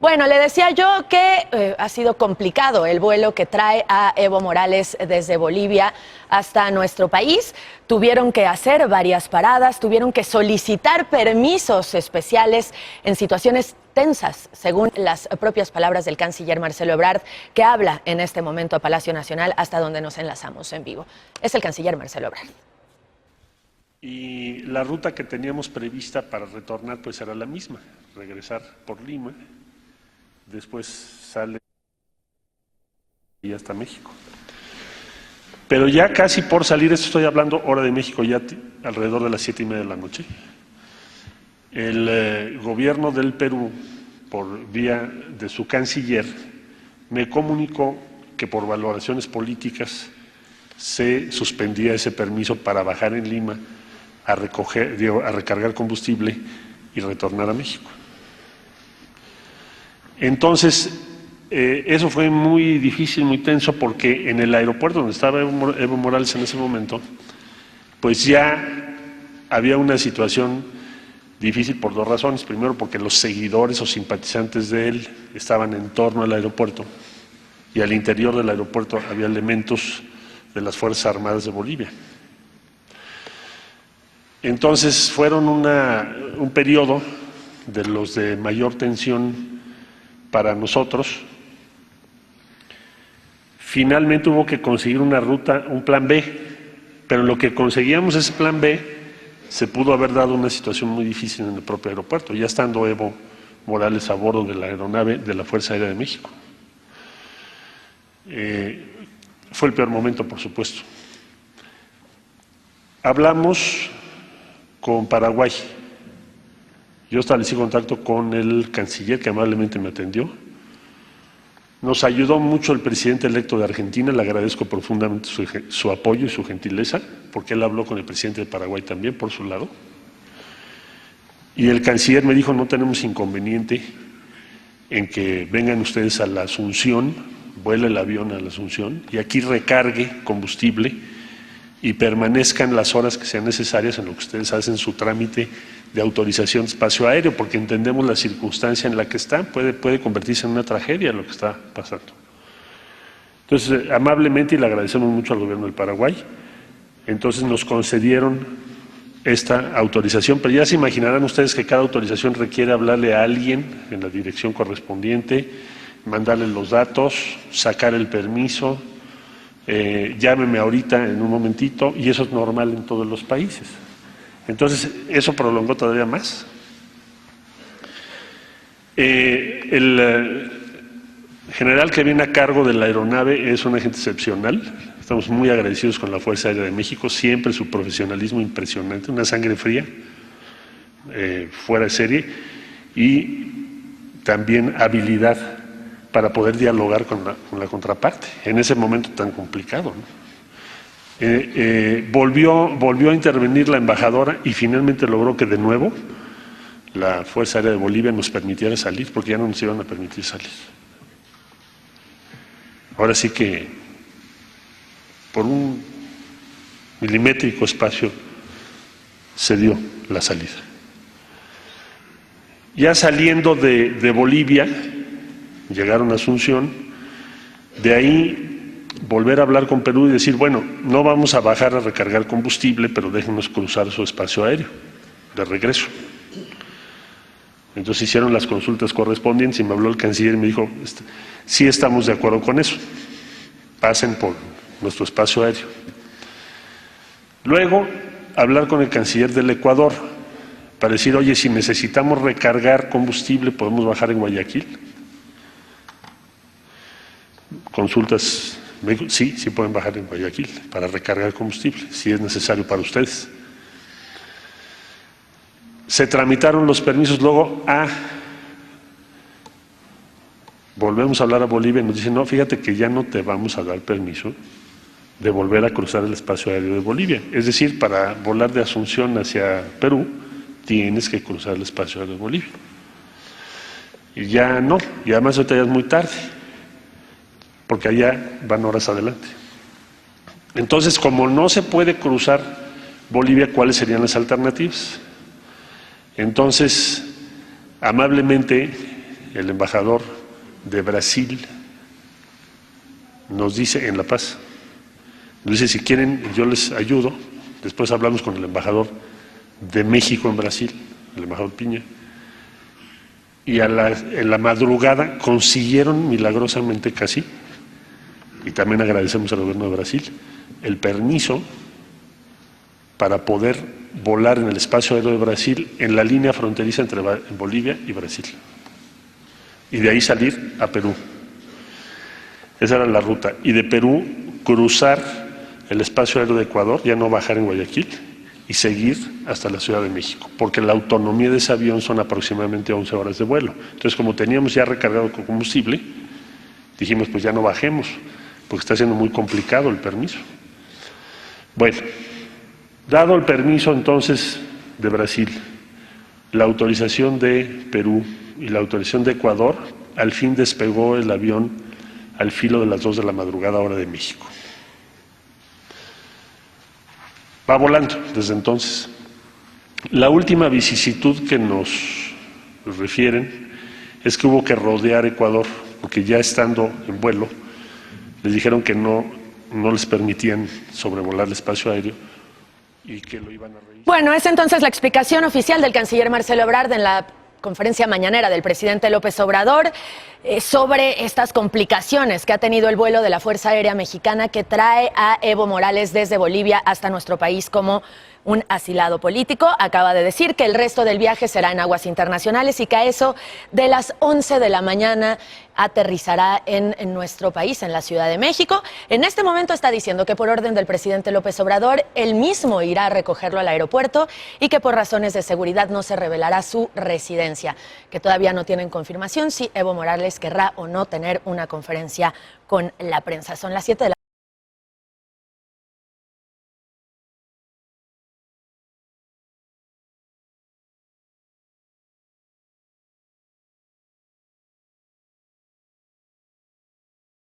Bueno, le decía yo que ha sido complicado el vuelo que trae a Evo Morales desde Bolivia hasta nuestro país. Tuvieron que hacer varias paradas, tuvieron que solicitar permisos especiales en situaciones tensas, según las propias palabras del canciller Marcelo Ebrard, que habla en este momento a Palacio Nacional, hasta donde nos enlazamos en vivo. Es el canciller Marcelo Ebrard. Y la ruta que teníamos prevista para retornar pues era la misma, regresar por Lima, después sale y hasta México. Pero ya casi por salir, esto estoy hablando hora de México, ya alrededor de las 7:30 de la noche, el gobierno del Perú, por vía de su canciller, me comunicó que por valoraciones políticas se suspendía ese permiso para bajar en Lima a recargar combustible y retornar a México. Entonces, eso fue muy difícil, muy tenso, porque en el aeropuerto donde estaba Evo Morales en ese momento, pues ya había una situación difícil por dos razones. Primero, porque los seguidores o simpatizantes de él estaban en torno al aeropuerto y al interior del aeropuerto había elementos de las Fuerzas Armadas de Bolivia. Entonces fueron un periodo de los de mayor tensión para nosotros. Finalmente hubo que conseguir una ruta, un plan B, pero en lo que conseguíamos ese plan B se pudo haber dado una situación muy difícil en el propio aeropuerto, ya estando Evo Morales a bordo de la aeronave de la Fuerza Aérea de México. Fue el peor momento, por supuesto. Hablamos con Paraguay. Yo establecí contacto con el canciller, que amablemente me atendió. Nos ayudó mucho el presidente electo de Argentina, le agradezco profundamente su apoyo y su gentileza, porque él habló con el presidente de Paraguay también, por su lado. Y el canciller me dijo, no tenemos inconveniente en que vengan ustedes a la Asunción, vuele el avión a la Asunción, y aquí recargue combustible y permanezcan las horas que sean necesarias en lo que ustedes hacen su trámite de autorización de espacio aéreo, porque entendemos la circunstancia en la que está, puede convertirse en una tragedia lo que está pasando. Entonces, amablemente, y le agradecemos mucho al gobierno del Paraguay, entonces nos concedieron esta autorización, pero ya se imaginarán ustedes que cada autorización requiere hablarle a alguien en la dirección correspondiente, mandarle los datos, sacar el permiso, llámeme ahorita en un momentito, y eso es normal en todos los países. Entonces, eso prolongó todavía más. El general que viene a cargo de la aeronave es un agente excepcional. Estamos muy agradecidos con la Fuerza Aérea de México, siempre su profesionalismo impresionante, una sangre fría, fuera de serie, y también habilidad para poder dialogar con la contraparte en ese momento tan complicado, ¿no? Volvió a intervenir la embajadora y finalmente logró que de nuevo la Fuerza Aérea de Bolivia nos permitiera salir, porque ya no nos iban a permitir salir. Ahora sí que por un milimétrico espacio se dio la salida. Ya saliendo de Bolivia, llegaron a Asunción, de ahí volver a hablar con Perú y decir, bueno, no vamos a bajar a recargar combustible, pero déjenos cruzar su espacio aéreo de regreso. Entonces hicieron las consultas correspondientes y me habló el canciller y me dijo, sí estamos de acuerdo con eso, pasen por nuestro espacio aéreo. Luego, hablar con el canciller del Ecuador para decir, oye, si necesitamos recargar combustible, ¿podemos bajar en Guayaquil? Consultas, me dijo, sí pueden bajar en Guayaquil para recargar combustible, si es necesario para ustedes. Se tramitaron los permisos, luego volvemos a hablar a Bolivia y nos dicen, no, fíjate que ya no te vamos a dar permiso de volver a cruzar el espacio aéreo de Bolivia. Es decir, para volar de Asunción hacia Perú, tienes que cruzar el espacio aéreo de Bolivia. Y ya no, y además ahorita ya es muy tarde, porque allá van horas adelante. Entonces, como no se puede cruzar Bolivia, ¿cuáles serían las alternativas? Entonces, amablemente, el embajador de Brasil nos dice en La Paz, nos dice, si quieren yo les ayudo. Después hablamos con el embajador de México en Brasil, el embajador Piña, y en la madrugada consiguieron milagrosamente casi, y también agradecemos al gobierno de Brasil, el permiso para poder volar en el espacio aéreo de Brasil en la línea fronteriza entre Bolivia y Brasil, y de ahí salir a Perú. Esa era la ruta, y de Perú cruzar el espacio aéreo de Ecuador, ya no bajar en Guayaquil, y seguir hasta la Ciudad de México, porque la autonomía de ese avión son aproximadamente 11 horas de vuelo. Entonces, como teníamos ya recargado con combustible, dijimos, pues ya no bajemos, porque está siendo muy complicado el permiso. Bueno, dado el permiso entonces de Brasil, la autorización de Perú y la autorización de Ecuador, al fin despegó el avión al filo de las 2 de la madrugada, hora de México. Va volando desde entonces. La última vicisitud que nos refieren es que hubo que rodear Ecuador, porque ya estando en vuelo, les dijeron que no les permitían sobrevolar el espacio aéreo y que lo iban a revisar. Bueno, es entonces la explicación oficial del canciller Marcelo Ebrard en la conferencia mañanera del presidente López Obrador sobre estas complicaciones que ha tenido el vuelo de la Fuerza Aérea Mexicana que trae a Evo Morales desde Bolivia hasta nuestro país como un asilado político. Acaba de decir que el resto del viaje será en aguas internacionales y que a eso de las 11 de la mañana aterrizará en nuestro país, en la Ciudad de México. En este momento está diciendo que por orden del presidente López Obrador, él mismo irá a recogerlo al aeropuerto y que por razones de seguridad no se revelará su residencia, que todavía no tienen confirmación si Evo Morales querrá o no tener una conferencia con la prensa. Son las 7 de la